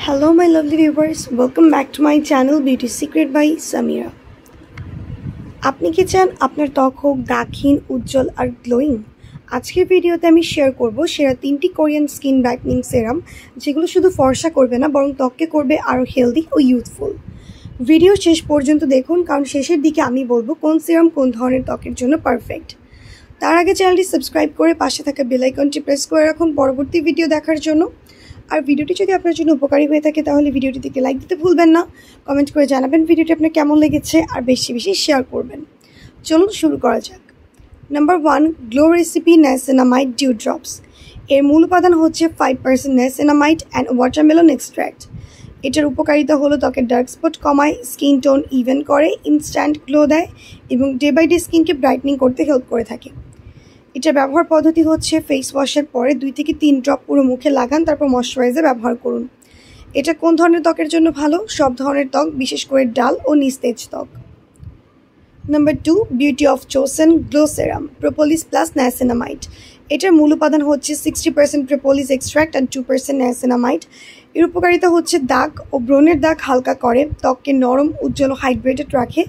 Hello my lovely viewers, welcome back to my channel Beauty Secret by Samira. আপনি কি চান আপনার ত্বক হোক দাগহীন, উজ্জ্বল আর গ্লোয়িং? আজকের ভিডিওতে আমি শেয়ার করব সেরা 3টি কোরিয়ান স্কিন ব্রাইটনিং সেরাম যেগুলো শুধু ফর্সা করবে না বরং ত্বককে করবে আরো হেলদি ও ইউথফুল। ভিডিও শেষ পর্যন্ত দেখুন কারণ শেষের দিকে আমি বলবো কোন সেরাম কোন ধরনের ত্বকের জন্য পারফেক্ট। তার আগে চ্যানেলটি সাবস্ক্রাইব করে পাশে থাকা বেল আইকনটি প্রেস করে রাখুন পরবর্তী ভিডিও দেখার জন্য। আর ভিডিওটি যদি আপনার জন্য উপকারী হয়ে থাকে তাহলে ভিডিওটিতে লাইক দিতে ভুলবেন না, কমেন্ট করে জানাবেন ভিডিওটি আপনার কেমন লেগেছে আর বেশি বেশি শেয়ার করবেন। চলুন শুরু করা যাক। Number 1, glow recipe niacinamide dew drops. এর মূল উপাদান হচ্ছে 5% নাইসিনামাইড অ্যান্ড ওয়াটারমেলন এক্সট্র্যাক্ট। এটার উপকারিতা হলো ত্বকের ডার্ক স্পট কমায়, স্কিন টোন ইভেন করে, ইনস্ট্যান্ট গ্লো দেয় এবং ডে বাই ডে স্কিনকে ব্রাইটনিং করতে হেল্প করে থাকে। এটার ব্যবহার পদ্ধতি হচ্ছে ফেস ওয়াশের পরে 2 থেকে 3 ড্রপ পুরো মুখে লাগান, তারপর ময়শ্চারাইজার ব্যবহার করুন। এটা কোন ধরনের ত্বকের জন্য ভালো? সব ধরনের ত্বক, বিশেষ করে ডাল ও নিস্তেজ ত্বক। Number 2, Beauty of Joseon glow serum propolis plus niacinamide. এটার মূল উপাদান হচ্ছে 60% প্রোপোলিস এক্সট্র্যাক্ট অ্যান্ড 2% নাইসিনামাইড। এর উপকারিতা হচ্ছে দাগ ও ব্রণের দাগ হালকা করে, ত্বককে নরম, উজ্জ্বল ও হাইড্রেটেড রাখে,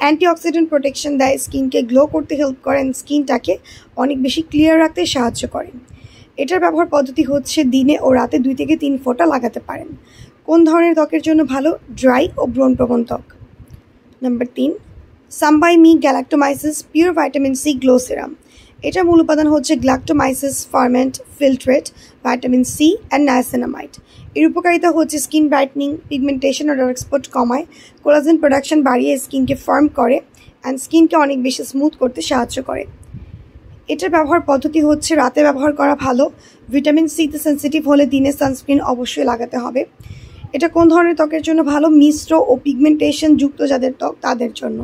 অ্যান্টিঅক্সিডেন্ট প্রোটেকশন দেয়, স্কিনকে গ্লো করতে হেল্প করে অ্যান্ড স্কিনটাকে অনেক বেশি ক্লিয়ার রাখতে সাহায্য করে। এটার ব্যবহার পদ্ধতি হচ্ছে দিনে ও রাতে 2 থেকে 3 ফোঁটা লাগাতে পারেন। কোন ধরনের ত্বকের জন্য ভালো? ড্রাই ও ব্রণপ্রবণ ত্বক। Number 3, Some By Mi galactomyces pure vitamin C glow serum. এটার মূল উপাদান হচ্ছে galactomyces ferment, filtrate, vitamin C and niacinamide. এর উপকারিতা হচ্ছে স্কিন ব্রাইটনিং, পিগমেন্টেশন ও ডার্ক স্পট কমায়, কোলাজেন প্রোডাকশন বাড়িয়ে স্কিনকে ফার্ম করে অ্যান্ড স্কিনকে অনেক বেশি স্মুথ করতে সাহায্য করে। এটার ব্যবহার পদ্ধতি হচ্ছে রাতে ব্যবহার করা ভালো। ভিটামিন সিতে সেন্সিটিভ হলে দিনে সানস্ক্রিন অবশ্যই লাগাতে হবে। এটা কোন ধরনের ত্বকের জন্য ভালো? মিশ্র ও পিগমেন্টেশন যুক্ত যাদের ত্বক তাদের জন্য।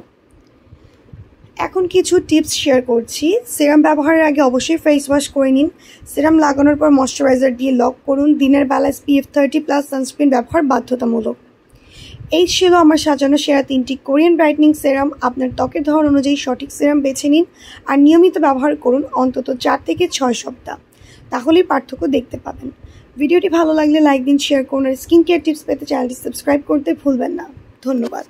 এখন কিছু টিপস শেয়ার করছি। সেরাম ব্যবহারের আগে অবশ্যই ফেস ওয়াশ করে নিন। সেরাম লাগানোর পর ময়শ্চারাইজার দিয়ে লক করুন। দিনের বেলা SPF 30+ সানস্ক্রিন ব্যবহার বাধ্যতামূলক। এই ছিল আমার সাজানো সেরা 3টি কোরিয়ান ব্রাইটনিং সেরাম। আপনার ত্বকের ধরন অনুযায়ী সঠিক সেরাম বেছে নিন আর নিয়মিত ব্যবহার করুন অন্তত 4 থেকে 6 সপ্তাহ, তাহলেই পার্থক্য দেখতে পাবেন। ভিডিওটি ভালো লাগলে লাইক দিন, শেয়ার করুন আর স্কিন কেয়ার টিপস পেতে চ্যানেলটি সাবস্ক্রাইব করতে ভুলবেন না। ধন্যবাদ।